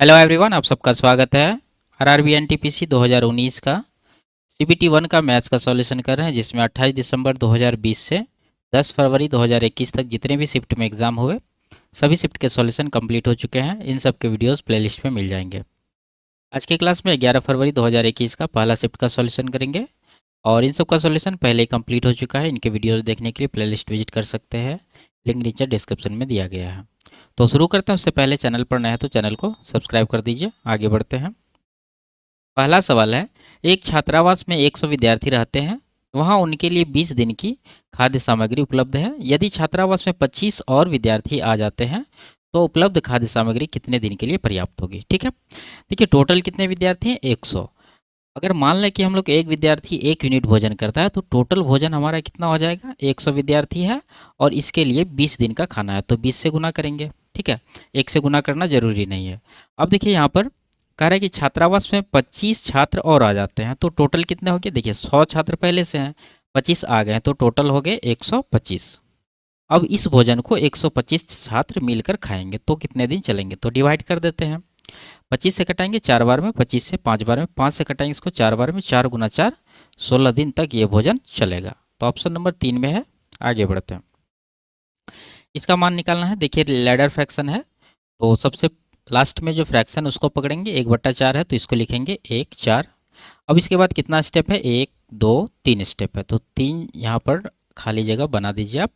Hello everyone, आप सबका स्वागत है। आरआरबी एनटीपीसी 2019 का सीबीटी 1 का मैथ्स का सॉल्यूशन कर रहे हैं, जिसमें 28 दिसंबर 2020 से 10 फरवरी 2021 तक जितने भी शिफ्ट में एग्ज़ाम हुए सभी शिफ्ट के सॉल्यूशन कंप्लीट हो चुके हैं। इन सब के वीडियोस प्लेलिस्ट में मिल जाएंगे। आज की क्लास में 11 फरवरी 2021 का पहला शिफ्ट का सॉल्यूशन करेंगे और इन सब का सॉल्यूशन पहले ही कंप्लीट हो चुका है। इनके वीडियोस देखने के लिए प्लेलिस्ट विजिट कर सकते हैं, लिंक नीचे डिस्क्रिप्शन में दिया गया है। तो शुरू करते हैं। उससे पहले चैनल पर नया है तो चैनल को सब्सक्राइब कर दीजिए। आगे बढ़ते हैं। पहला सवाल है, एक छात्रावास में 100 विद्यार्थी रहते हैं। वहाँ उनके लिए 20 दिन की खाद्य सामग्री उपलब्ध है। यदि छात्रावास में 25 और विद्यार्थी आ जाते हैं तो उपलब्ध खाद्य सामग्री कितने दिन के लिए पर्याप्त होगी। ठीक है, देखिए टोटल कितने विद्यार्थी हैं, 100। अगर मान लें कि हम लोग एक विद्यार्थी 1 यूनिट भोजन करता है तो टोटल भोजन हमारा कितना हो जाएगा, 100 विद्यार्थी है और इसके लिए 20 दिन का खाना है तो 20 से गुना करेंगे। ठीक है, 1 से गुना करना जरूरी नहीं है। अब देखिए यहाँ पर कह रहा है कि छात्रावास में 25 छात्र और आ जाते हैं तो टोटल कितने हो गए। देखिए 100 छात्र पहले से हैं, 25 आ गए हैं तो टोटल हो गए 125। अब इस भोजन को 125 छात्र मिलकर खाएंगे तो कितने दिन चलेंगे, तो डिवाइड कर देते हैं। 25 से कटाएंगे 4 बार में, 25 से 5 बार में, 5 से कटाएंगे इसको 4 बार में, 4 गुना 4 16 दिन तक ये भोजन चलेगा। तो ऑप्शन नंबर 3 में है। आगे बढ़ते हैं। इसका मान निकालना है। देखिए लैडर फ्रैक्शन है तो सबसे लास्ट में जो फ्रैक्शन उसको पकड़ेंगे, 1/4 है तो इसको लिखेंगे 1/4। अब इसके बाद कितना स्टेप है, 1 2 3 स्टेप है तो 3 यहाँ पर खाली जगह बना दीजिए आप।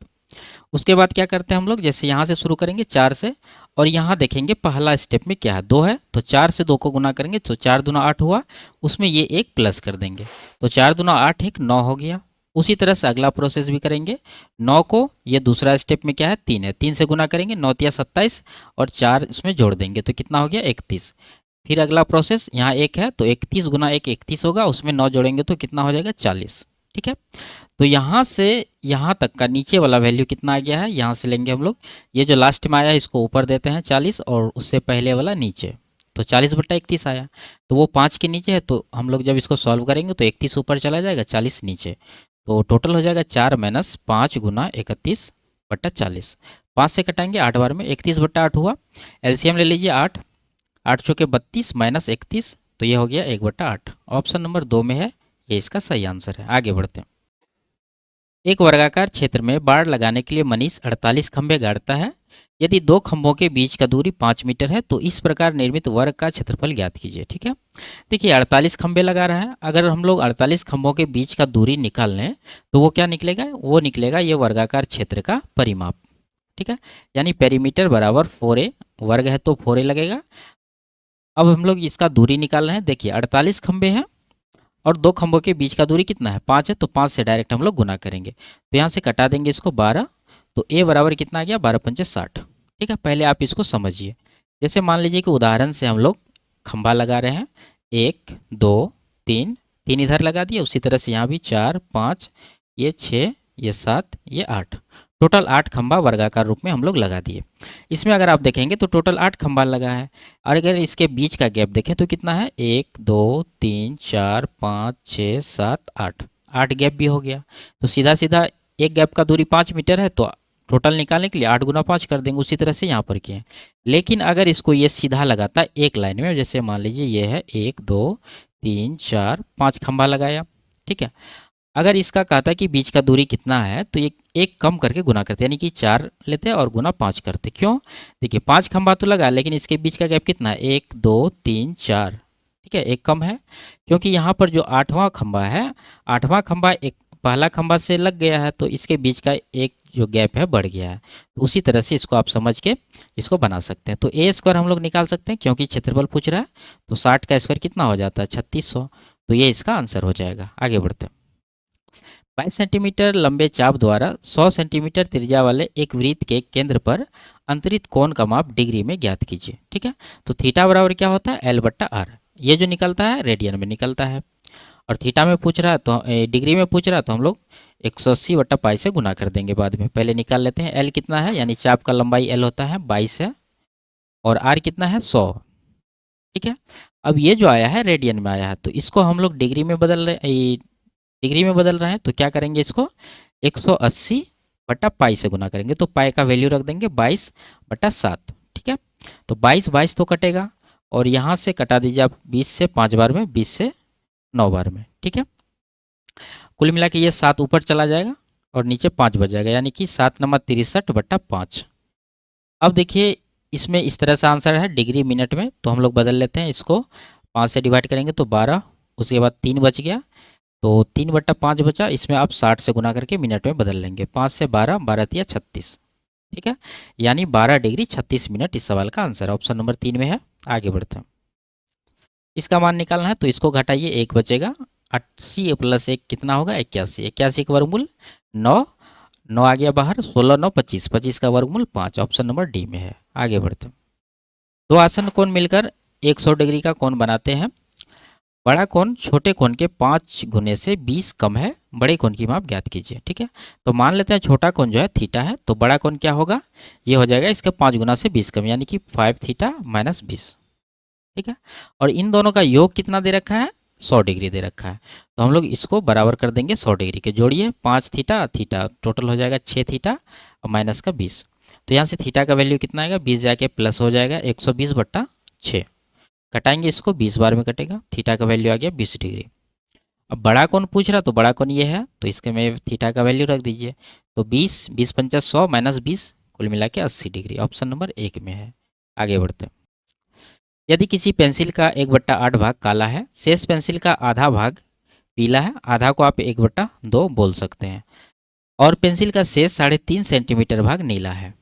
उसके बाद क्या करते हैं हम लोग, जैसे यहाँ से शुरू करेंगे 4 से और यहाँ देखेंगे पहला स्टेप में क्या है, 2 है तो 4 से 2 को गुना करेंगे तो 4 दूना 8 हुआ, उसमें ये एक प्लस कर देंगे तो 4 दूना 8 एक 9 हो गया। उसी तरह से अगला प्रोसेस भी करेंगे। 9 को ये दूसरा स्टेप में क्या है, 3 है, 3 से गुना करेंगे 9 तिया 27 और 4 इसमें जोड़ देंगे तो कितना हो गया 31। फिर अगला प्रोसेस यहाँ 1 है तो 31 गुना 1 31 होगा, उसमें 9 जोड़ेंगे तो कितना हो जाएगा 40। ठीक है, तो यहाँ से यहाँ तक का नीचे वाला वैल्यू कितना आ गया है, यहाँ से लेंगे हम लोग, ये जो लास्ट में आया है इसको ऊपर देते हैं 40 और उससे पहले वाला नीचे, तो 40/31 आया तो वो 5 के नीचे है तो हम लोग जब इसको सॉल्व करेंगे तो 31 ऊपर चला जाएगा 40 नीचे, तो टोटल हो जाएगा 4 - 5 गुना 31/40। 5 से कटाएंगे 8 बार में, 31/8 हुआ। एलसीएम ले लीजिए 8, 8 चौके 32 - 31 तो ये हो गया 1/8। ऑप्शन नंबर 2 में है, ये इसका सही आंसर है। आगे बढ़ते हैं। एक वर्गाकार क्षेत्र में बाड़ लगाने के लिए मनीष 48 खंभे गाड़ता है। यदि दो खंभों के बीच का दूरी 5 मीटर है तो इस प्रकार निर्मित वर्ग का क्षेत्रफल ज्ञात कीजिए। ठीक है, देखिए 48 खंभे लगा रहा है। अगर हम लोग 48 खंभों के बीच का दूरी निकाल लें तो वो क्या निकलेगा, वो निकलेगा ये वर्गाकार क्षेत्र का परिमाप। ठीक है, यानी पेरीमीटर बराबर 4a, वर्ग है तो 4a लगेगा। अब हम लोग इसका दूरी निकाल रहे हैं। देखिए 48 खंभे हैं और दो खंभों के बीच का दूरी कितना है, 5 है तो 5 से डायरेक्ट हम लोग गुना करेंगे तो यहाँ से कटा देंगे इसको 12, तो a बराबर कितना आ गया 12×5 = 60। ठीक है, पहले आप इसको समझिए। जैसे मान लीजिए कि उदाहरण से हम लोग खंभा लगा रहे हैं, 1 2 3, 3 इधर लगा दिए, उसी तरह से यहाँ भी 4 5, ये 6, ये 7, ये 8, टोटल 8 खंभा वर्गाकार रूप में हम लोग लगा दिए। इसमें अगर आप देखेंगे तो टोटल 8 खंभा लगा है और अगर इसके बीच का गैप देखें तो कितना है, 1 2 3 4 5 6 7 8, 8 गैप भी हो गया। तो सीधा सीधा एक गैप का दूरी 5 मीटर है तो टोटल निकालने के लिए 8 गुना 5 कर देंगे, उसी तरह से यहाँ पर किए। लेकिन अगर इसको ये सीधा लगाता एक लाइन में, जैसे मान लीजिए ये है 1 2 3 4 5 खंभा लगाया। ठीक है, अगर इसका कहता है कि बीच का दूरी कितना है तो एक कम करके गुना करते, यानी कि 4 लेते और गुना 5 करते। क्यों, देखिए 5 खंभा तो लगा लेकिन इसके बीच का गैप कितना है, 1 2 3 4। ठीक है, एक कम है क्योंकि यहाँ पर जो 8वां खंभा है, 8वां खंभा एक पहला खंभा से लग गया है तो इसके बीच का एक जो गैप है बढ़ गया है। तो उसी तरह से इसको आप समझ के इसको बना सकते हैं। तो a² हम लोग निकाल सकते हैं क्योंकि क्षेत्रफल पूछ रहा है, तो 60 का स्क्वायर कितना हो जाता है 3600, तो ये इसका आंसर हो जाएगा। आगे बढ़ते हैं। 22 सेंटीमीटर लंबे चाप द्वारा 100 सेंटीमीटर त्रिज्या वाले एक वृत्त के केंद्र पर अंतरित कोण का माप डिग्री में ज्ञात कीजिए। ठीक है, तो थीटा बराबर क्या होता है, L/R। ये जो निकलता है रेडियन में निकलता है और थीटा में पूछ रहा है तो डिग्री में पूछ रहा है तो हम लोग 180/π से गुना कर देंगे बाद में। पहले निकाल लेते हैं। L कितना है, यानी चाप का लंबाई L होता है 22 है और R कितना है 100। ठीक है, अब ये जो आया है रेडियन में आया है तो इसको हम लोग डिग्री में बदल रहे हैं तो क्या करेंगे, इसको 180/π से गुना करेंगे तो पाई का वैल्यू रख देंगे 22/7। ठीक है, तो 22 22 तो कटेगा और यहाँ से कटा दीजिए आप 20 से 5 बार में, 20 से 9 बार में, ठीक है। कुल मिला के ये 7 ऊपर चला जाएगा और नीचे 5 बच जाएगा, यानी कि 7 नंबर 63/5। अब देखिए इसमें इस तरह से आंसर है डिग्री मिनट में, तो हम लोग बदल लेते हैं इसको, 5 से डिवाइड करेंगे तो 12, उसके बाद 3 बच गया, तो 3/5 बचा, इसमें आप 60 से गुना करके मिनट में बदल लेंगे। 5 से 12, 12 तिया 36, ठीक है, यानी 12 डिग्री 36 मिनट इस सवाल का आंसर ऑप्शन नंबर 3 में है। आगे बढ़ते हैं, इसका मान निकालना है तो इसको घटाइए, 1 बचेगा, 80 + 1 कितना होगा 81, 81 का वर्गमूल 9, 9 आ गया बाहर, 16 9 25, 25 का वर्गमूल 5, ऑप्शन नंबर डी में है। आगे बढ़ते हैं, दो आसन कोण मिलकर 100 डिग्री का कोण बनाते हैं। बड़ा कोण छोटे कोण के 5 गुने से 20 कम है, बड़े कोण की माप ज्ञात कीजिए, ठीक है। तो मान लेते हैं छोटा कोण जो है थीटा है, तो बड़ा कोण क्या होगा, ये हो जाएगा इसके 5 गुना से 20 कम, यानी कि 5 थीटा - 20, ठीक है। और इन दोनों का योग कितना दे रखा है, 100 डिग्री दे रखा है, तो हम लोग इसको बराबर कर देंगे 100 डिग्री के, जोड़िए 5 थीटा थीटा, टोटल हो जाएगा 6 थीटा और माइनस का 20, तो यहाँ से थीटा का वैल्यू कितना आएगा, 20 जाके प्लस हो जाएगा 120/6, कटाएंगे इसको 20 बार में कटेगा, थीटा का वैल्यू आ गया 20 डिग्री। अब बड़ा कोण पूछ रहा, तो बड़ा कोण ये है, तो इसके में थीटा का वैल्यू रख दीजिए, तो 20 20 पंचा 100 - 20, कुल मिला के 80 डिग्री, ऑप्शन नंबर 1 में है। आगे बढ़ते हैं, यदि किसी पेंसिल का 1/8 भाग काला है, शेष पेंसिल का आधा भाग पीला है, आधा को आप 1/2 बोल सकते हैं, और पेंसिल का शेष 3.5 सेंटीमीटर भाग नीला है,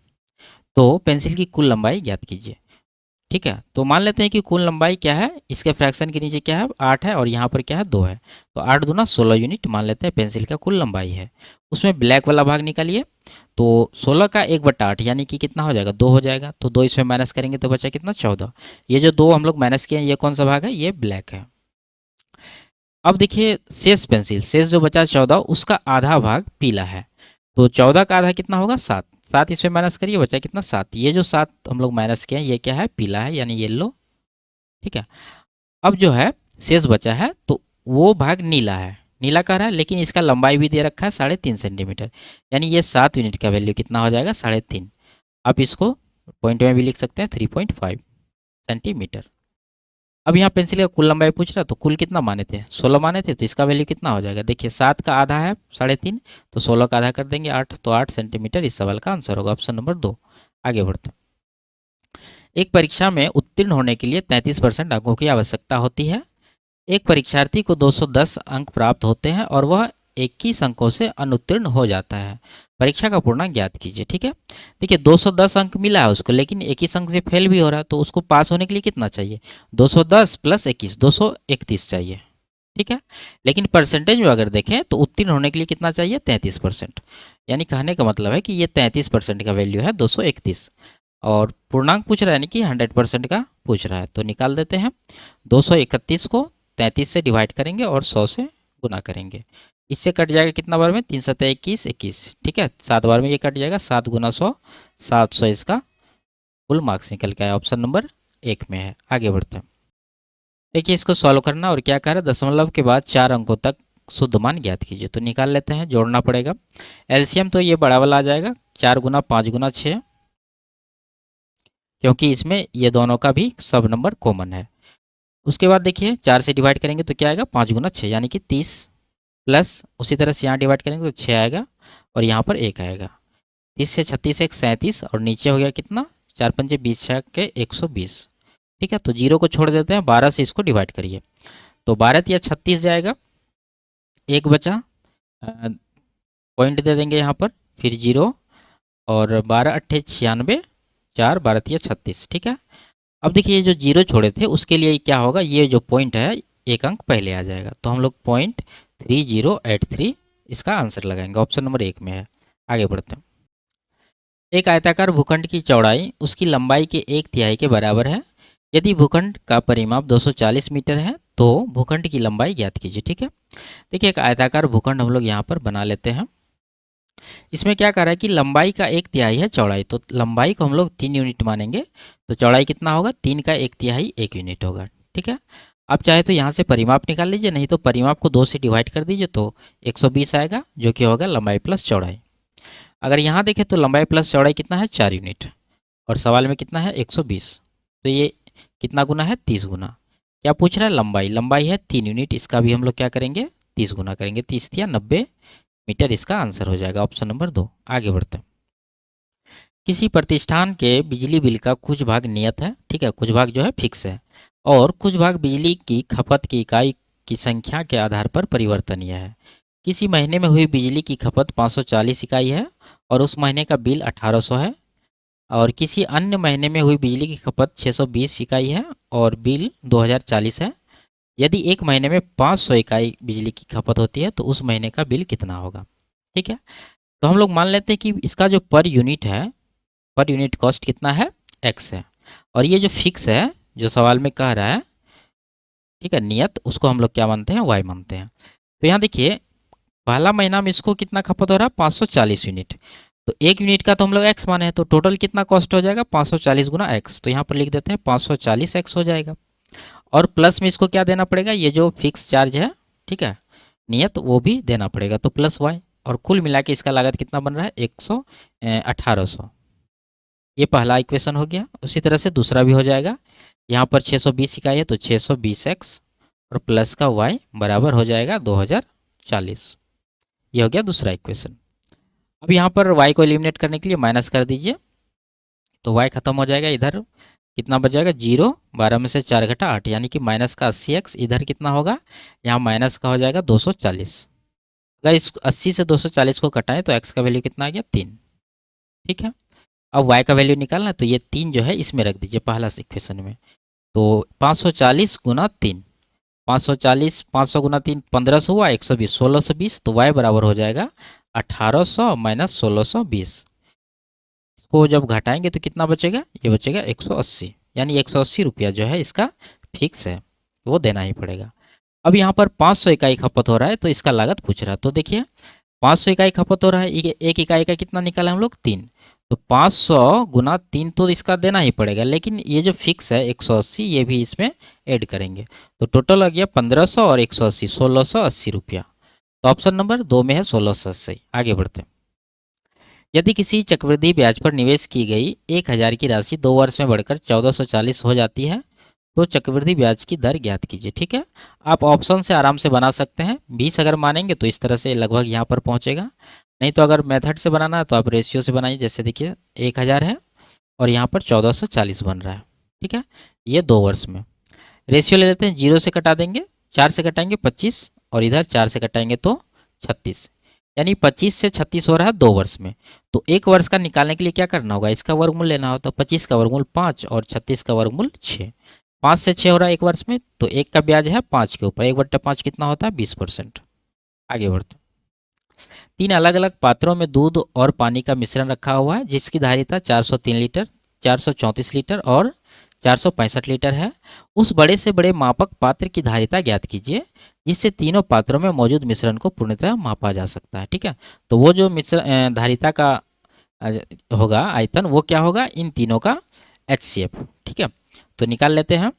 तो पेंसिल की कुल लंबाई ज्ञात कीजिए, ठीक है। तो मान लेते हैं कि कुल लंबाई क्या है, इसके फ्रैक्शन के नीचे क्या है 8 है और यहाँ पर क्या है 2 है, तो 8 दूना 16 यूनिट मान लेते हैं पेंसिल का कुल लंबाई है। उसमें ब्लैक वाला भाग निकालिए, तो 16 का 1/8 यानी कि कितना हो जाएगा 2 हो जाएगा, तो 2 इसमें माइनस करेंगे तो बचा कितना 14, ये जो 2 हम लोग माइनस किए हैं ये कौन सा भाग है, ये ब्लैक है। अब देखिए शेष पेंसिल, शेष जो बचा 14, उसका आधा भाग पीला है, तो 14 का आधा कितना होगा 7, 7 इसमें माइनस करिए बचा कितना 7, ये जो 7 हम लोग माइनस किए हैं ये क्या है पीला है यानी येलो, ठीक है। अब जो है शेष बचा है तो वो भाग नीला है, नीला कह रहा है, लेकिन इसका लंबाई भी दे रखा है 3.5 सेंटीमीटर, यानी ये 7 यूनिट का वैल्यू कितना हो जाएगा 3.5, आप इसको पॉइंट में भी लिख सकते हैं 3.5 सेंटीमीटर। अब यहाँ पेंसिल का कुल लंबाई पूछ रहा, तो कुल कितना माने थे 16 माने थे, तो इसका वैल्यू कितना हो जाएगा, देखिए 7 का आधा है 3.5, तो 16 का आधा कर देंगे 8, तो 8 सेंटीमीटर इस सवाल का आंसर होगा, ऑप्शन नंबर 2। आगे बढ़ते हैं, एक परीक्षा में उत्तीर्ण होने के लिए 33% अंकों की आवश्यकता होती है। एक परीक्षार्थी को 210 अंक प्राप्त होते हैं और वह 21 अंकों से अनुत्तीर्ण हो जाता है, परीक्षा का पूर्णांक ज्ञात कीजिए, ठीक है। देखिए 210 अंक मिला है उसको, लेकिन 21 अंक से फेल भी हो रहा है, तो उसको पास होने के लिए कितना चाहिए 210 + 21 231 चाहिए, ठीक है। लेकिन परसेंटेज में अगर देखें तो उत्तीर्ण होने के लिए कितना चाहिए 33%, यानी कहने का मतलब है कि ये 33% का वैल्यू है 231, और पूर्णांक पूछ रहा है यानी कि 100% का पूछ रहा है, तो निकाल देते हैं 231 को 33 से डिवाइड करेंगे और 100 से गुना करेंगे, इससे कट जाएगा कितना बार में 3 7 21 21, ठीक है, 7 बार में ये कट जाएगा, 7 गुना 100 700 इसका फुल मार्क्स निकल के आया, ऑप्शन नंबर 1 में है। आगे बढ़ते हैं, देखिए इसको सॉल्व करना, और क्या कह रहा है दशमलव के बाद 4 अंकों तक शुद्ध मान ज्ञात कीजिए, तो निकाल लेते हैं, जोड़ना पड़ेगा। एलसीएम तो ये बड़ा वाला आ जाएगा 4 गुना 5 गुना 6, क्योंकि इसमें ये दोनों का भी सब नंबर कॉमन है। उसके बाद देखिए 4 से डिवाइड करेंगे तो क्या आएगा 5 गुना 6 यानी कि 30, प्लस उसी तरह से यहाँ डिवाइड करेंगे तो 6 आएगा और यहाँ पर 1 आएगा, 30 से 36 1 37, और नीचे हो गया कितना 4 पंजे 20 6 के 120, ठीक है। तो 0 को छोड़ देते हैं, 12 से इसको डिवाइड करिए, तो 12 या 36 जाएगा, 1 बचा, पॉइंट दे देंगे यहाँ पर, फिर 0, और 12 8 96, 4 12 या 36, ठीक है। अब देखिए ये जो 0 छोड़े थे उसके लिए क्या होगा, ये जो पॉइंट है 1 अंक पहले आ जाएगा, तो हम लोग 0.3083 इसका आंसर लगाएंगे, ऑप्शन नंबर 1 में है। आगे बढ़ते हैं, एक आयताकार भूखंड की चौड़ाई उसकी लंबाई के 1/3 के बराबर है, यदि भूखंड का परिमाप 240 मीटर है तो भूखंड की लंबाई ज्ञात कीजिए, ठीक है। देखिए एक आयताकार भूखंड हम लोग यहाँ पर बना लेते हैं, इसमें क्या कर रहा है कि लंबाई का 1/3 है चौड़ाई, तो लंबाई को हम लोग 3 यूनिट मानेंगे, तो चौड़ाई कितना होगा 3 का 1/3 1 यूनिट होगा, ठीक है। आप चाहे तो यहाँ से परिमाप निकाल लीजिए, नहीं तो परिमाप को 2 से डिवाइड कर दीजिए तो 120 आएगा, जो कि होगा लंबाई प्लस चौड़ाई। अगर यहाँ देखें तो लंबाई प्लस चौड़ाई कितना है 4 यूनिट, और सवाल में कितना है 120, तो ये कितना गुना है 30 गुना। क्या पूछ रहा है लंबाई, लंबाई है 3 यूनिट, इसका भी हम लोग क्या करेंगे 30 गुना करेंगे, 30 या 90 मीटर इसका आंसर हो जाएगा ऑप्शन नंबर 2। आगे बढ़ते हैं। किसी प्रतिष्ठान के बिजली बिल का कुछ भाग नियत है, ठीक है, कुछ भाग जो है फिक्स है, और कुछ भाग बिजली की खपत की इकाई की संख्या के आधार पर परिवर्तनीय है। किसी महीने में हुई बिजली की खपत 540 इकाई है और उस महीने का बिल 1800 है, और किसी अन्य महीने में हुई बिजली की खपत 620 इकाई है और बिल 2040 है। यदि एक महीने में 500 इकाई बिजली की खपत होती है तो उस महीने का बिल कितना होगा। ठीक है, तो हम लोग मान लेते हैं कि इसका जो पर यूनिट है, पर यूनिट कॉस्ट कितना है एक्स है, और ये जो फिक्स है जो सवाल में कह रहा है, ठीक है, नियत, उसको हम लोग क्या मानते हैं वाई मानते हैं। तो यहाँ देखिए पहला महीना में इसको कितना खपत हो रहा है 540 यूनिट, तो एक यूनिट का तो हम लोग एक्स माने हैं, तो टोटल कितना कॉस्ट हो जाएगा 540 गुना एक्स, तो यहाँ पर लिख देते हैं 540 एक्स हो जाएगा। और प्लस में इसको क्या देना पड़ेगा, ये जो फिक्स चार्ज है, ठीक है, नियत, वो भी देना पड़ेगा, तो प्लस वाई, और कुल मिला के इसका लागत कितना बन रहा है 1800। ये पहला इक्वेशन हो गया। उसी तरह से दूसरा भी हो जाएगा, यहाँ पर 620 इकाई है तो 620 एक्स और प्लस का वाई बराबर हो जाएगा 2040। ये हो गया दूसरा इक्वेशन। अब यहाँ पर वाई को एलिमिनेट करने के लिए माइनस कर दीजिए, तो वाई खत्म हो जाएगा, इधर कितना बच जाएगा 0, 12 में से 4 घटा 8, यानी कि माइनस का 80x, इधर कितना होगा, यहाँ माइनस का हो जाएगा 240। अगर इस 80 से 240 को कटाएं तो x का वैल्यू कितना आ गया 3। ठीक है, अब y का वैल्यू निकालना है, तो ये 3 जो है इसमें रख दीजिए पहला इक्वेशन में, तो 540 गुना 3, 540 500 गुना 3 1500 हुआ, 120 1620, तो y बराबर हो जाएगा 1800 माइनस 1620। को जब घटाएंगे तो कितना बचेगा, ये बचेगा 180, यानी 180 रुपया जो है इसका फिक्स है, वो देना ही पड़ेगा। अब यहाँ पर 500 इकाई खपत हो रहा है तो इसका लागत पूछ रहा है, तो देखिए 500 इकाई खपत हो रहा है, एक इकाई का कितना निकाला हम लोग 3, तो 500 गुना 3 तो इसका देना ही पड़ेगा, लेकिन ये जो फिक्स है 180 ये भी इसमें ऐड करेंगे, तो टोटल आ गया 1500 और 180 1680 रुपया। तो ऑप्शन नंबर 2 में है 1680। आगे बढ़ते हैं। यदि किसी चक्रवृद्धि ब्याज पर निवेश की गई 1000 की राशि 2 वर्ष में बढ़कर 1440 हो जाती है तो चक्रवृद्धि ब्याज की दर ज्ञात कीजिए। ठीक है, आप ऑप्शन से आराम से बना सकते हैं, 20 अगर मानेंगे तो इस तरह से लगभग यहाँ पर पहुँचेगा, नहीं तो अगर मेथड से बनाना है तो आप रेशियो से बनाइए। जैसे देखिए 1000 है और यहाँ पर 1440 बन रहा है, ठीक है, ये 2 वर्ष में। रेशियो ले लेते हैं, 0 से कटा देंगे, 4 से कटाएंगे 25 और इधर 4 से कटाएंगे तो 36, यानी 25 से 36 हो रहा है 2 वर्ष में। तो 1 वर्ष का निकालने के लिए क्या करना होगा, इसका वर्गमूल लेना होता है, 25 का वर्गमूल 5 और 36 का वर्गमूल 6। 5 से 6 हो रहा है 1 वर्ष में, तो 1 का ब्याज है 5 के ऊपर, 1/5 कितना होता है 20%। आगे बढ़ते, 3 अलग अलग पात्रों में दूध और पानी का मिश्रण रखा हुआ है जिसकी धारिता 403 लीटर, 434 लीटर और 465 लीटर है। उस बड़े से बड़े मापक पात्र की धारिता ज्ञात कीजिए जिससे तीनों पात्रों में मौजूद मिश्रण को पूर्णतः मापा जा सकता है। ठीक है, तो वो जो मिश्रण धारिता का होगा आयतन, वो क्या होगा, इन तीनों का HCF। ठीक है, तो निकाल लेते हैं।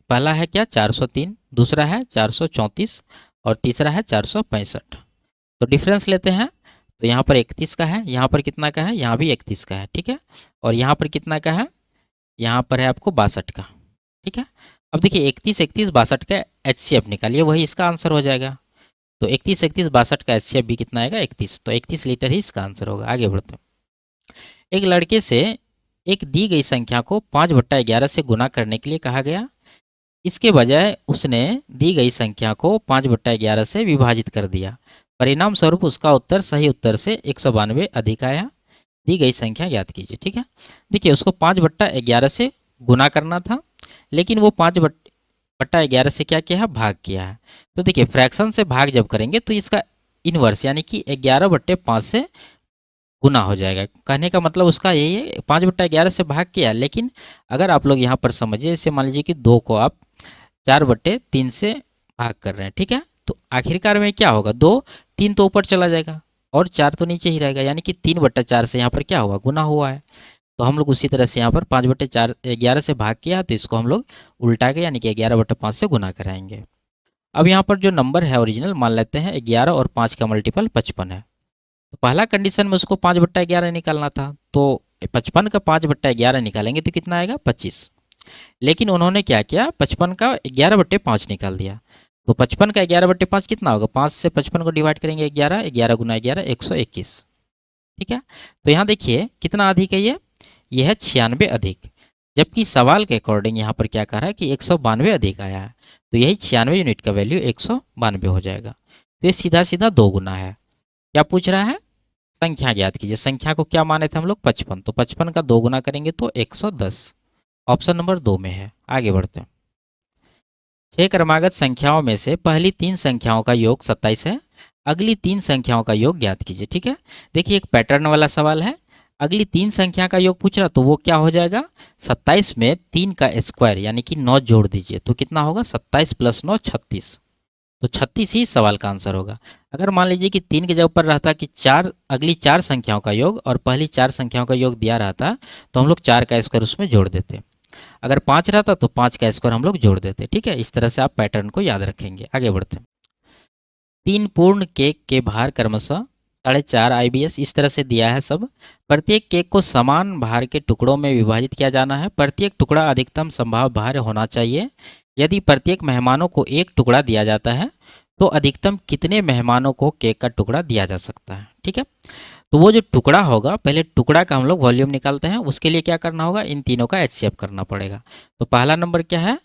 पहला है क्या 403, दूसरा है 434 और तीसरा है 465। तो डिफरेंस लेते हैं, तो यहाँ पर 31 का है, यहाँ पर कितना का है, यहाँ भी 31 का है। ठीक है, और यहाँ पर कितना का है, यहाँ पर है आपको 62 का। ठीक है, अब देखिए 31 31 62 का HCF निकालिए, वही इसका आंसर हो जाएगा। तो 31 31 62 का HCF भी कितना आएगा 31, तो 31 लीटर ही इसका आंसर होगा। आगे बढ़ते हैं। एक लड़के से एक दी गई संख्या को 5/11 से गुना करने के लिए कहा गया, इसके बजाय उसने दी गई संख्या को 5/11 से विभाजित कर दिया, परिणाम स्वरूप उसका उत्तर सही उत्तर से 192 अधिक आया, दी गई संख्या ज्ञात कीजिए। ठीक है, देखिए उसको 5/11 से गुना करना था, लेकिन वो 5/11 से क्या किया है, भाग किया है। तो देखिए फ्रैक्शन से भाग जब करेंगे तो इसका इन्वर्स यानी कि 11/5 से गुना हो जाएगा। कहने का मतलब उसका यही है, 5/11 से भाग किया, लेकिन अगर आप लोग यहाँ पर समझिए, जैसे मान लीजिए कि 2 को आप 4/3 से भाग कर रहे हैं। ठीक है, तो आखिरकार में क्या होगा, 2 3 तो ऊपर चला जाएगा और 4 तो नीचे ही रहेगा, यानी कि 3/4 से यहाँ पर क्या हुआ, गुना हुआ है। तो हम लोग उसी तरह से यहाँ पर 5/11 से भाग किया, तो इसको हम लोग उल्टा के यानी कि 11/5 से गुना कराएंगे। अब यहाँ पर जो नंबर है ओरिजिनल मान लेते हैं, 11 और 5 का मल्टीपल 55 है। तो पहला कंडीशन में उसको 5/11 निकालना था, तो 55 का 5/11 निकालेंगे तो कितना आएगा 25। लेकिन उन्होंने क्या किया, 55 का 11/5 निकाल दिया। तो 55 का 11/5 कितना होगा, 5 से 55 को डिवाइड करेंगे 11, 11 गुना 11 121। ठीक है, तो यहाँ देखिए कितना अधिक है ये है 96 अधिक, जबकि सवाल के अकॉर्डिंग यहाँ पर क्या कह रहा है कि 192 अधिक आया है, तो यही 96 यूनिट का वैल्यू 192 हो जाएगा। तो ये सीधा सीधा 2 गुना है। क्या पूछ रहा है, संख्या ज्ञात कीजिए। संख्या को क्या माने थे हम लोग, 55, तो 55 का 2 गुना करेंगे तो 110। ऑप्शन नंबर 2 में है। आगे बढ़ते हैं। 6 क्रमागत संख्याओं में से पहली 3 संख्याओं का योग 27 है, अगली 3 संख्याओं का योग ज्ञात कीजिए। ठीक है, देखिए एक पैटर्न वाला सवाल है। अगली 3 संख्या का योग पूछ रहा, तो वो क्या हो जाएगा, 27 में 3 का स्क्वायर यानी कि 9 जोड़ दीजिए, तो कितना होगा, 27 + 9 36। तो 36 ही सवाल का आंसर होगा। अगर मान लीजिए कि 3 के जगह पर रहता कि अगली 4 संख्याओं का योग और पहली 4 संख्याओं का योग दिया रहता, तो हम लोग 4 का स्क्वायर उसमें जोड़ देते। अगर 5 रहता तो 5 का स्क्वायर हम लोग जोड़ देते। ठीक है, इस तरह से आप पैटर्न को याद रखेंगे। आगे बढ़ते हैं। 3 पूर्ण केक के भार क्रमशः 4.5 IBS इस तरह से दिया है सब। प्रत्येक केक को समान भार के टुकड़ों में विभाजित किया जाना है। प्रत्येक टुकड़ा अधिकतम संभव भार होना चाहिए। यदि प्रत्येक मेहमानों को एक टुकड़ा दिया जाता है तो अधिकतम कितने मेहमानों को केक का टुकड़ा दिया जा सकता है। ठीक है, तो वो जो टुकड़ा होगा, पहले टुकड़ा का हम लोग वॉल्यूम निकालते हैं। उसके लिए क्या करना होगा, इन तीनों का HCF करना पड़ेगा। तो पहला नंबर क्या है,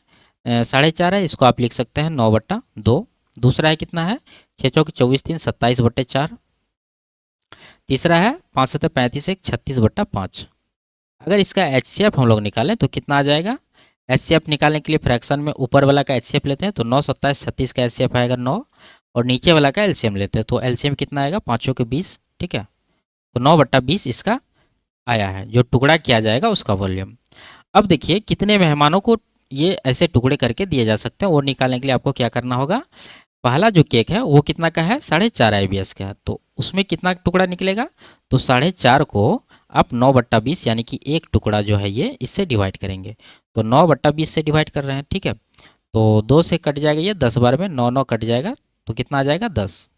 4.5 है, इसको आप लिख सकते हैं 9/2। दूसरा है कितना है, 6 चौक 24 3 27/4। तीसरा है 5 7 35 1 36/5। अगर इसका HCF हम लोग निकालें तो कितना आ जाएगा, HCF निकालने के लिए फ्रैक्शन में ऊपर वाला का HCF लेते हैं, तो 9 27 36 का HCF आएगा 9, और नीचे वाला का LCM लेते हैं, तो LCM कितना आएगा, 5 के 20। ठीक है, तो 9/20 इसका आया है, जो टुकड़ा किया जाएगा उसका वॉल्यूम। अब देखिए कितने मेहमानों को ये ऐसे टुकड़े करके दिए जा सकते हैं, और निकालने के लिए आपको क्या करना होगा, पहला जो केक है वो कितना का है, 4.5 IBS का है, तो उसमें कितना टुकड़ा निकलेगा, तो 4.5 को आप 9/20 यानी कि एक टुकड़ा जो है ये इससे डिवाइड करेंगे, तो 9/20 से डिवाइड कर रहे हैं। ठीक है, तो 2 से कट जाएगा ये, 10 बार में 9 9 कट जाएगा, तो कितना आ जाएगा 10।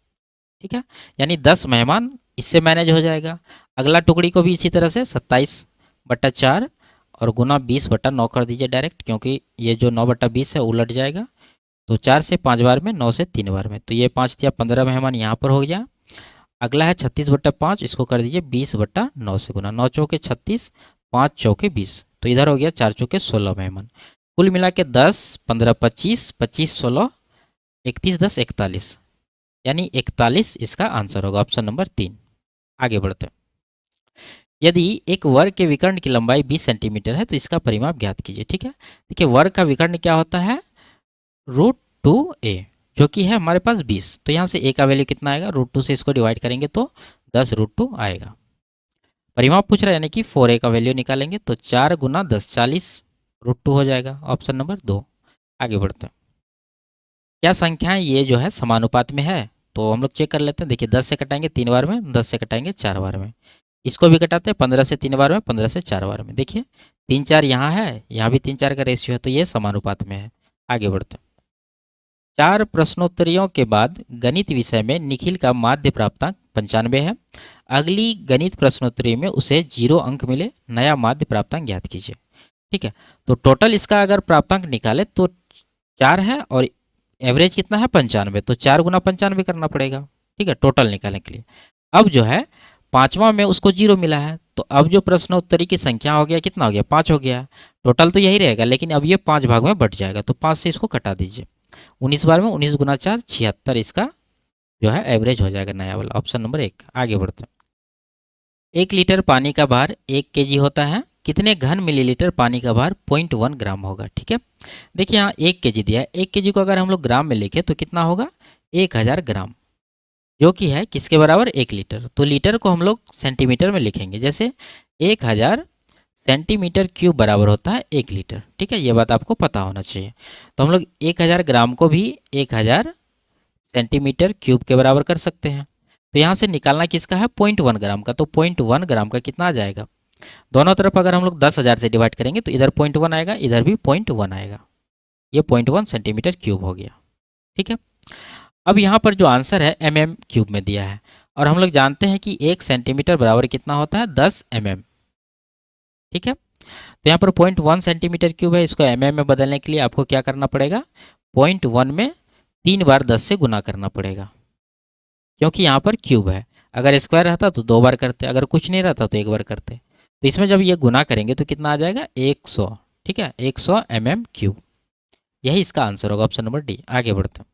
ठीक है, यानी 10 मेहमान इससे मैनेज हो जाएगा। अगला टुकड़ी को भी इसी तरह से 27/4 और गुना 20/9 कर दीजिए डायरेक्ट, क्योंकि ये जो 9/20 है उलट जाएगा। तो 4 से 5 बार में, 9 से 3 बार में, तो ये 5 या 15 मेहमान यहाँ पर हो गया। अगला है 36/5, इसको कर दीजिए 20/9 से गुना, 9 चौके 36, 5 चौके 20, तो इधर हो गया 4 चौके 16 मेहमान। कुल मिला के 10 15 25 25 16 31 10 41, यानी 41 इसका आंसर होगा, ऑप्शन नंबर 3। आगे बढ़ते हैं। यदि एक वर्ग के विकर्ण की लंबाई 20 सेंटीमीटर है तो इसका परिमाप ज्ञात कीजिए। ठीक है, देखिए वर्ग का विकर्ण क्या होता है, √2a, जो कि है हमारे पास 20, तो यहाँ से a का वैल्यू कितना आएगा, √2 से इसको डिवाइड करेंगे तो 10√2 आएगा। परिमाप पूछ रहा है यानी कि 4a का वैल्यू निकालेंगे तो 4 गुना 10 40 √2 हो जाएगा, ऑप्शन नंबर 2। आगे बढ़ते हैं। क्या संख्याएं ये जो है समानुपात में है, तो हम लोग चेक कर लेते हैं। देखिए 10 से कटाएंगे 3 बार में, 10 से कटाएंगे 4 बार में, इसको भी कटाते हैं 15 से 3 बार में, 15 से 4 बार में। देखिए 3 4 यहाँ है, यहाँ भी 3 4 का रेशियो है, तो ये समानुपात में है। आगे बढ़ते हैं। 4 प्रश्नोत्तरियों के बाद गणित विषय में निखिल का माध्य प्राप्तांक 95 है। अगली गणित प्रश्नोत्तरी में उसे 0 अंक मिले, नया माध्य प्राप्तांक ज्ञात कीजिए। ठीक है, तो टोटल इसका अगर प्राप्तांक निकाले तो 4 है और एवरेज कितना है 95, तो 4 गुना 95 करना पड़ेगा। ठीक है, टोटल निकालने के लिए। अब जो है 5वां में उसको 0 मिला है, तो अब जो प्रश्नोत्तरी की संख्या हो गया कितना हो गया, 5 हो गया। टोटल तो यही रहेगा, लेकिन अब ये 5 भाग में बट जाएगा, तो 5 से इसको कटा दीजिए। 19 बार में 19 गुना 4 76 इसका जो है एवरेज हो जाएगा नया वाला, ऑप्शन नंबर 1। आगे बढ़ते हैं। 1 लीटर पानी का भार 1 kg होता है, कितने घन मिलीलीटर पानी का भार 0.1 ग्राम होगा। ठीक है, देखिए यहाँ 1 kg दिया है, 1 kg को अगर हम लोग ग्राम में लिखें तो कितना होगा, 1000 ग्राम, जो कि है किसके बराबर, 1 लीटर। तो लीटर को हम लोग सेंटीमीटर में लिखेंगे, जैसे 1000 सेंटीमीटर क्यूब बराबर होता है 1 लीटर। ठीक है, ये बात आपको पता होना चाहिए। तो हम लोग 1000 ग्राम को भी 1000 सेंटीमीटर क्यूब के बराबर कर सकते हैं। तो यहाँ से निकालना किसका है, 0.1 ग्राम का, तो 0.1 ग्राम का कितना आ जाएगा, दोनों तरफ अगर हम लोग 10,000 से डिवाइड करेंगे तो इधर 0.1 आएगा, इधर भी 0.1 आएगा, ये 0.1 सेंटीमीटर क्यूब हो गया। ठीक है, अब यहाँ पर जो आंसर है mm क्यूब में दिया है, और हम लोग जानते हैं कि 1 सेंटीमीटर बराबर कितना होता है, 10 mm। ठीक है, तो यहाँ पर 0.1 सेंटीमीटर क्यूब है, इसको में बदलने के लिए आपको क्या करना पड़ेगा, 0.1 में 3 बार 10 से गुना करना पड़ेगा, क्योंकि यहाँ पर क्यूब है। अगर स्क्वायर रहता तो 2 बार करते, अगर कुछ नहीं रहता तो 1 बार करते। तो इसमें जब ये गुना करेंगे तो कितना आ जाएगा, 100। ठीक है, 100 क्यूब। यही इसका आंसर होगा, ऑप्शन नंबर डी। आगे बढ़ते हैं।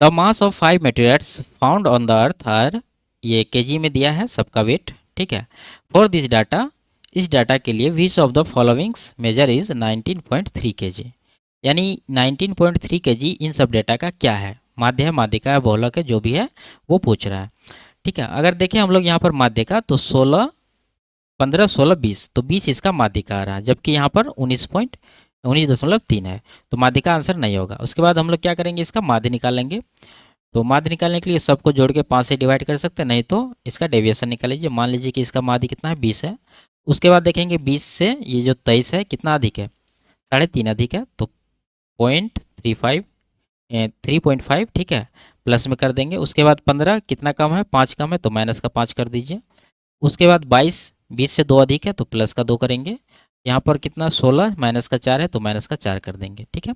The mass of 5 materials found on the earth are, ये केजी में दिया है सबका वेट। ठीक है, फॉर दिस डाटा, इस डाटा के लिए which of the followings measure is 19.3 kg, यानी 19.3 kg इन सब डेटा का क्या है, माध्य है, माध्यिका है, बहुलक है, जो भी है वो पूछ रहा है। ठीक है, अगर देखें हम लोग यहाँ पर माध्यिका तो 16, 15, 16, 20, तो 20 इसका माध्यिका आ रहा है, जबकि यहाँ पर 19.3 है, तो माध्य का आंसर नहीं होगा। उसके बाद हम लोग क्या करेंगे, इसका माध्य निकालेंगे। तो माध्य निकालने के लिए सबको जोड़ के 5 से डिवाइड कर सकते हैं, नहीं तो इसका डेविएशन निकाल लीजिए। मान लीजिए कि इसका माध्य कितना है, 20 है। उसके बाद देखेंगे 20 से ये जो 23 है कितना अधिक है, 3.5 अधिक है, तो 0.35 3.5, ठीक है, प्लस में कर देंगे। उसके बाद 15 कितना कम है, 5 कम है, तो माइनस का 5 कर दीजिए। उसके बाद 22, 20 से 2 अधिक है तो प्लस का 2 करेंगे। यहाँ पर कितना 16 माइनस का 4 है तो माइनस का 4 कर देंगे। ठीक है,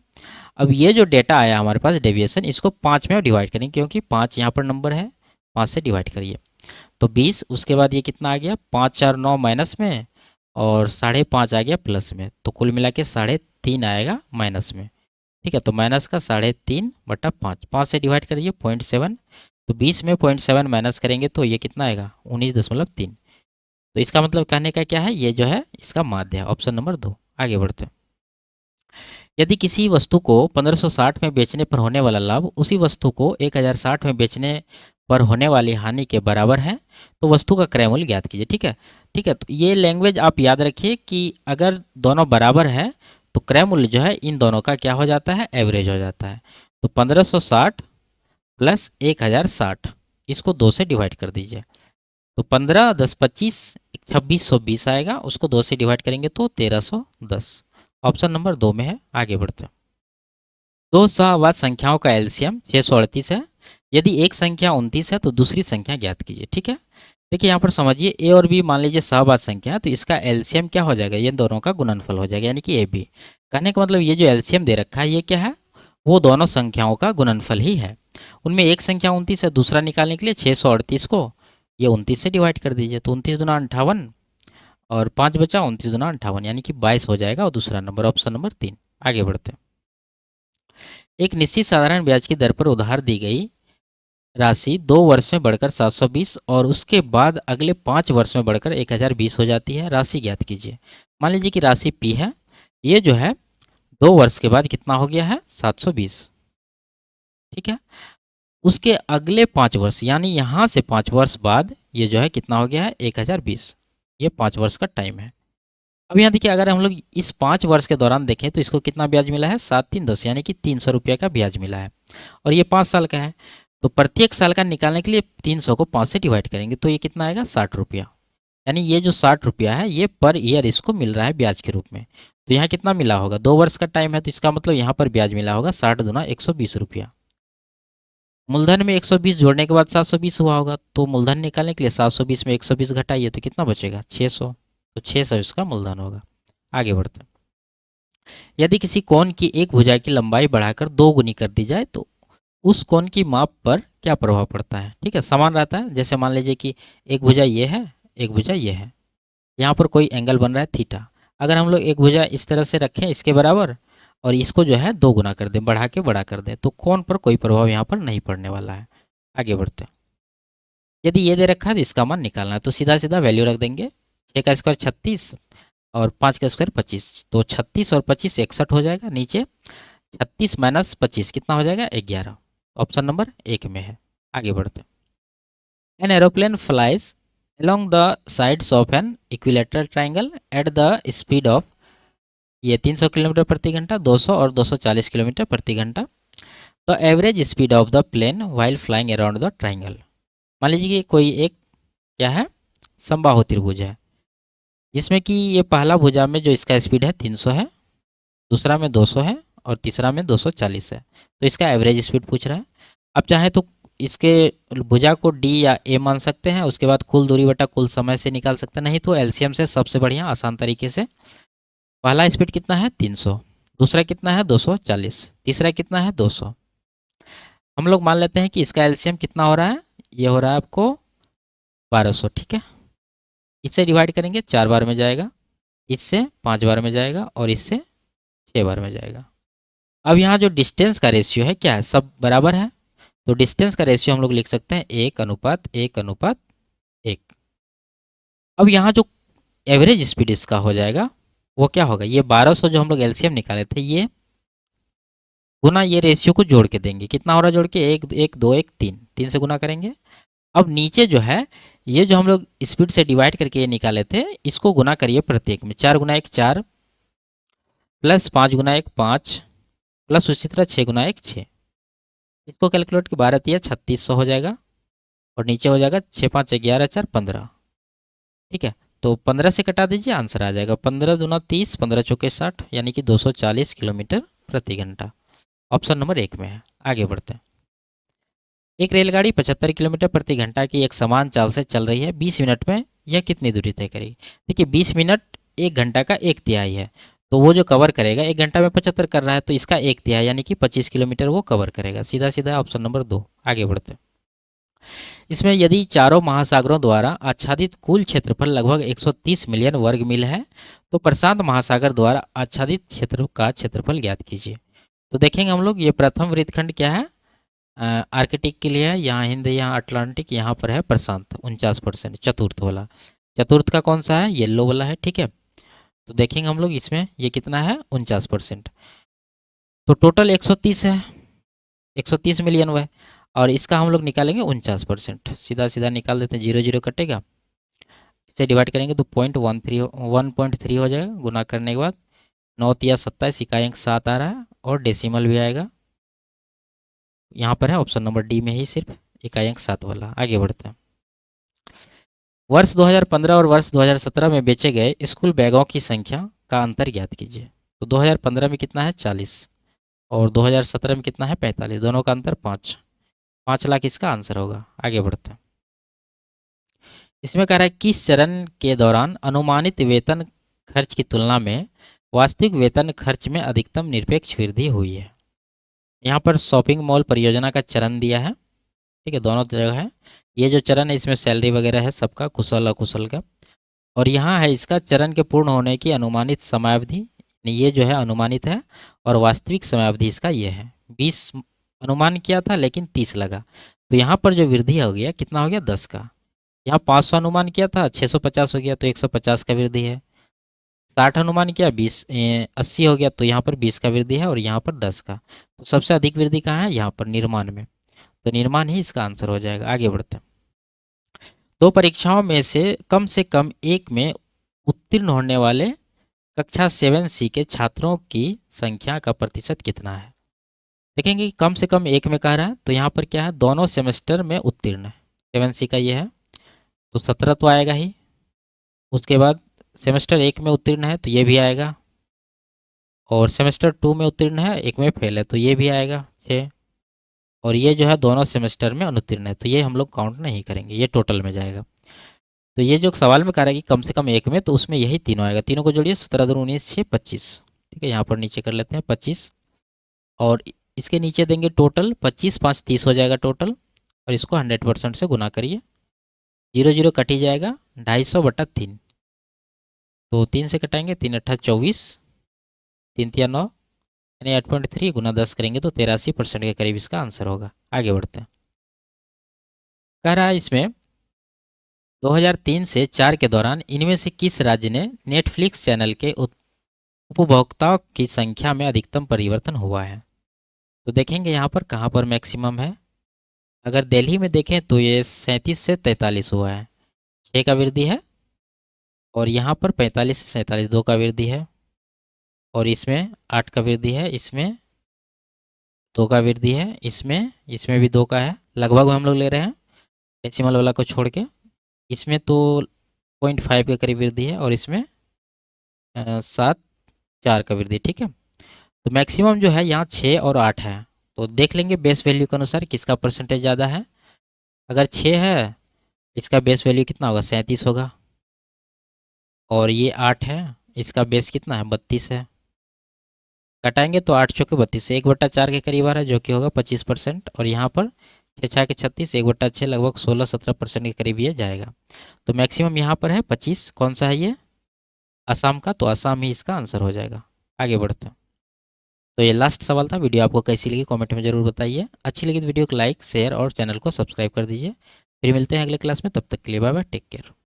अब ये जो डेटा आया हमारे पास डेविएशन, इसको 5 में डिवाइड करेंगे, क्योंकि 5 यहाँ पर नंबर है, 5 से डिवाइड करिए तो 20। उसके बाद ये कितना आ गया, 5 4 9 माइनस में, और 5.5 आ गया प्लस में, तो कुल मिला के 3.5 आएगा माइनस में। ठीक है, तो माइनस का 3.5/5, 5 से डिवाइड करिए 0.7, तो 20 में 0.7 माइनस करेंगे तो ये कितना आएगा, 19.3। तो इसका मतलब कहने का क्या है, ये जो है इसका माध्य है, ऑप्शन नंबर 2। आगे बढ़ते हैं। यदि किसी वस्तु को 1560 में बेचने पर होने वाला लाभ उसी वस्तु को 1060 में बेचने पर होने वाली हानि के बराबर है, तो वस्तु का क्रय मूल्य ज्ञात कीजिए। ठीक है, ठीक है, तो ये लैंग्वेज आप याद रखिए कि अगर दोनों बराबर है तो क्रय मूल्य जो है इन दोनों का क्या हो जाता है, एवरेज हो जाता है। तो 1560 प्लस 1060, इसको 2 से डिवाइड कर दीजिए, तो 15 10 25 2620 आएगा, उसको 2 से डिवाइड करेंगे तो 1310। ऑप्शन नंबर 2 में है। आगे बढ़ते हैं। दो सहवाद संख्याओं का एलसीएम 638 है। यदि एक संख्या 29 है तो दूसरी संख्या ज्ञात कीजिए। ठीक है, देखिए यहाँ पर समझिए, ए और बी मान लीजिए सहवाद संख्या है, तो इसका एलसीएम क्या हो जाएगा, ये दोनों का गुणनफल हो जाएगा, यानी कि ए बी। कहने का मतलब ये जो एलसीएम दे रखा है ये क्या है, वो दोनों संख्याओं का गुणनफल ही है। उनमें एक संख्या 29 है, दूसरा निकालने के लिए 638 को ये 29 से डिवाइड कर दीजिए, तो 29 दूना 58 और 5 बचा, 29 दूना 58, यानी कि 22 हो जाएगा, और दूसरा नंबर ऑप्शन नंबर 3। आगे बढ़ते हैं। एक निश्चित साधारण ब्याज की दर पर उधार दी गई राशि 2 वर्ष में बढ़कर 720 और उसके बाद अगले 5 वर्ष में बढ़कर 1020 हो जाती है, राशि ज्ञात कीजिए। मान लीजिए कि राशि पी है, ये जो है 2 वर्ष के बाद कितना हो गया है, 720। ठीक है, उसके अगले 5 वर्ष यानी यहाँ से 5 वर्ष बाद ये जो है कितना हो गया है, 1020। ये 5 वर्ष का टाइम है। अब यहाँ देखिए, अगर हम लोग इस 5 वर्ष के दौरान देखें तो इसको कितना ब्याज मिला है, 7×3 यानी कि 300 रुपये का ब्याज मिला है, और ये 5 साल का है। तो प्रत्येक साल का निकालने के लिए 300 को 5 से डिवाइड करेंगे तो ये कितना आएगा, 60 रुपया। यानी ये जो 60 रुपया है ये पर ईयर इसको मिल रहा है ब्याज के रूप में। तो यहाँ कितना मिला होगा, 2 वर्ष का टाइम है, तो इसका मतलब यहाँ पर ब्याज मिला होगा 60 दूना 120 रुपया। मूलधन में 120 जोड़ने के बाद 720 हुआ होगा, तो मूलधन निकालने के लिए 720 में 120 घटाइए तो कितना बचेगा, 600। तो 600 इसका मूलधन होगा। आगे बढ़ते हैं। यदि किसी कोण की एक भुजा की लंबाई बढ़ाकर 2 गुनी कर दी जाए तो उस कोण की माप पर क्या प्रभाव पड़ता है। ठीक है, समान रहता है। जैसे मान लीजिए कि एक भुजा ये है, एक भुजा ये है, यहाँ पर कोई एंगल बन रहा है थीटा। अगर हम लोग एक भुजा इस तरह से रखें इसके बराबर और इसको जो है 2 गुना कर दें, बढ़ा के बड़ा कर दें, तो कोण पर कोई प्रभाव यहाँ पर नहीं पड़ने वाला है। आगे बढ़ते हैं। यदि ये दे रखा है तो इसका मान निकालना है, तो सीधा सीधा वैल्यू रख देंगे। 6 का स्क्वायर 36 और 5 का स्क्वायर 25, तो 36 और 25 61 हो जाएगा। नीचे 36 माइनस 25 कितना हो जाएगा, 11। ऑप्शन नंबर 1 में है। आगे बढ़ते हैं। An aeroplane flies along the sides of an equilateral triangle at the speed of, ये 300 किलोमीटर प्रति घंटा, 200 और 240 किलोमीटर प्रति घंटा। The average speed of the plane while flying around the triangle. मान लीजिए कि कोई एक क्या है, समबाहु त्रिभुज है, जिसमें कि ये पहला भुजा में जो इसका स्पीड है 300 है, दूसरा में 200 है और तीसरा में 240 है। तो इसका एवरेज स्पीड पूछ रहा है। अब चाहे तो इसके भुजा को डी या ए मान सकते हैं। उसके बाद कुल दूरी बटा कुल समय से निकाल सकते हैं, नहीं तो एलसीएम से सबसे बढ़िया आसान तरीके से। पहला स्पीड कितना है 300, दूसरा कितना है 240, तीसरा कितना है 200। हम लोग मान लेते हैं कि इसका एलसीएम कितना हो रहा है, ये हो रहा है आपको 1200, ठीक है। इससे डिवाइड करेंगे 4 बार में जाएगा, इससे 5 बार में जाएगा और इससे 6 बार में जाएगा। अब यहाँ जो डिस्टेंस का रेशियो है क्या है, सब बराबर है, तो डिस्टेंस का रेशियो हम लोग लिख सकते हैं 1:1:1। अब यहाँ जो एवरेज स्पीड इसका हो जाएगा वो क्या होगा, ये 1200 जो हम लोग एलसीएम निकाले थे, ये गुना ये रेशियो को जोड़ के देंगे। कितना हो रहा है जोड़ के, 1, 2, 1, 3, 3 से गुना करेंगे। अब नीचे जो है ये जो हम लोग स्पीड से डिवाइड करके ये निकाले थे, इसको गुना करिए प्रत्येक में। 4 × 1 4, प्लस 5 × 1 5, प्लस उसी तरह 6 × 1 6। इसको कैलकुलेट के 12×3 = 3600 हो जाएगा और नीचे हो जाएगा 6×5 = 11 4 15, ठीक है। तो 15 से कटा दीजिए, आंसर आ जाएगा 15×2 = 30, 15×4 = 60, यानी कि 240 किलोमीटर प्रति घंटा। ऑप्शन नंबर 1 में है। आगे बढ़ते हैं। एक रेलगाड़ी 75 किलोमीटर प्रति घंटा की एक समान चाल से चल रही है। 20 मिनट में यह कितनी दूरी तय करेगी। देखिए 20 मिनट 1 घंटा का 1/3 है, तो वो जो कवर करेगा 1 घंटा में 75 कर रहा है, तो इसका 1/3 यानी कि 25 किलोमीटर वो कवर करेगा। सीधा सीधा ऑप्शन नंबर 2। आगे बढ़ते हैं। इसमें यदि चारों महासागरों द्वारा आच्छादित कुल क्षेत्रफल लगभग 130 मिलियन वर्ग मील है, तो प्रशांत महासागर द्वारा आच्छादित क्षेत्र का क्षेत्रफल ज्ञात कीजिए। तो देखेंगे हम लोग, ये प्रथम वृत्तखंड क्या है, आर्कटिक के लिए है, यहाँ हिंद, यहाँ अटलांटिक, यहाँ पर है प्रशांत 49%, चतुर्थ वाला। चतुर्थ का कौन सा है, येलो वाला है, ठीक है। तो देखेंगे हम लोग इसमें ये कितना है 49%, तो टोटल 130 है, 130 मिलियन हुआ है, और इसका हम लोग निकालेंगे 49%। सीधा सीधा निकाल देते हैं, 0 0 कटेगा, इससे डिवाइड करेंगे तो 1.3 हो जाएगा। गुना करने के बाद 9×3 = 27, इकाई अंक 7 आ रहा है और डेसिमल भी आएगा। यहाँ पर है ऑप्शन नंबर डी में ही सिर्फ इकाई अंक 7 वाला। आगे बढ़ते हैं। वर्ष 2015 और वर्ष 2017 में बेचे गए स्कूल बैगों की संख्या का अंतर ज्ञात कीजिए। तो 2015 में कितना है 40 और 2017 में कितना है 45, दोनों का अंतर 5 लाख इसका आंसर होगा। आगे बढ़ते हैं। इसमें कह रहा है किस चरण के दौरान अनुमानित वेतन खर्च की तुलना में वास्तविक वेतन खर्च में अधिकतम निरपेक्ष वृद्धि हुई है। यहाँ पर शॉपिंग मॉल परियोजना का चरण दिया है, ठीक है, दोनों जगह है। ये जो चरण है इसमें सैलरी वगैरह है सबका, कुशल अकुशल का, और यहाँ है इसका चरण के पूर्ण होने की अनुमानित समयावधि, ये जो है अनुमानित है, और वास्तविक समयावधि इसका ये है। 20 अनुमान किया था लेकिन 30 लगा, तो यहाँ पर जो वृद्धि हो गया कितना हो गया 10 का। यहाँ 500 अनुमान किया था 650 हो गया, तो 150 का वृद्धि है। 60 अनुमान किया 80 हो गया, तो यहाँ पर 20 का वृद्धि है और यहाँ पर 10 का। तो सबसे अधिक वृद्धि कहाँ है, यहाँ पर निर्माण में, तो निर्माण ही इसका आंसर हो जाएगा। आगे बढ़ते हैं। 2 परीक्षाओं में से कम एक में उत्तीर्ण होने वाले कक्षा 7C के छात्रों की संख्या का प्रतिशत कितना है। देखेंगे कम से कम एक में कह रहा है, तो यहाँ पर क्या है दोनों सेमेस्टर में उत्तीर्ण है, 7C का ये है, तो 17 तो आएगा ही। उसके बाद सेमेस्टर 1 में उत्तीर्ण है तो ये भी आएगा, और सेमेस्टर 2 में उत्तीर्ण है, 1 में फेल है तो ये भी आएगा 6, और ये जो है दोनों सेमेस्टर में अनुत्तीर्ण है, तो ये हम लोग काउंट नहीं करेंगे, ये टोटल में जाएगा। तो ये जो सवाल में कह रहा है कि कम से कम एक में, तो उसमें यही तीनों आएगा। तीनों को जोड़िए, 17 दूनी 19 6 25, ठीक है। यहाँ पर नीचे कर लेते हैं 25, और इसके नीचे देंगे टोटल 25 5 30 हो जाएगा टोटल, और इसको 100% से गुना करिए, 0 0 कट ही जाएगा, 250/3, तो 3 से कटाएंगे, 3 8 24, 3 3 9, यानी 8.3 गुना 10 करेंगे तो 83% के करीब इसका आंसर होगा। आगे बढ़ते हैं। कह रहा है इसमें 2003 से 4 के दौरान इनमें से किस राज्य ने नेटफ्लिक्स चैनल के उपभोक्ताओं की संख्या में अधिकतम परिवर्तन हुआ है। तो देखेंगे यहाँ पर कहाँ पर मैक्सिमम है। अगर दिल्ली में देखें तो ये 37 से 43 हुआ है, 6 का वृद्धि है, और यहाँ पर 45 से 47 2 का वृद्धि है, और इसमें 8 का वृद्धि है, इसमें 2 का वृद्धि है, इसमें भी 2 का है। लगभग हम लोग ले रहे हैं डेसिमल वाला को छोड़ के। इसमें तो 0.5 के करीब वृद्धि है, और इसमें 7 4 का वृद्धि, ठीक है। तो मैक्सिमम जो है यहाँ 6 और 8 है, तो देख लेंगे बेस वैल्यू के अनुसार किसका परसेंटेज ज़्यादा है। अगर 6 है, इसका बेस वैल्यू कितना होगा, 37 होगा। और ये 8 है, इसका बेस कितना है, 32 है। कटाएंगे तो 8 चौके 32 से 1/4 के करीब आ रहा है, जो कि होगा 25%। और यहाँ पर 6 छः के 36, 1/6 लगभग 16-17% के करीब ये जाएगा। तो मैक्सिमम यहाँ पर है 25। कौन सा है ये, असम का, तो असम ही इसका आंसर हो जाएगा। आगे बढ़ते हैं। तो ये लास्ट सवाल था। वीडियो आपको कैसी लगी कमेंट में ज़रूर बताइए। अच्छी लगी तो वीडियो को लाइक शेयर और चैनल को सब्सक्राइब कर दीजिए। फिर मिलते हैं अगले क्लास में, तब तक के लिए बाय बाय, टेक केयर।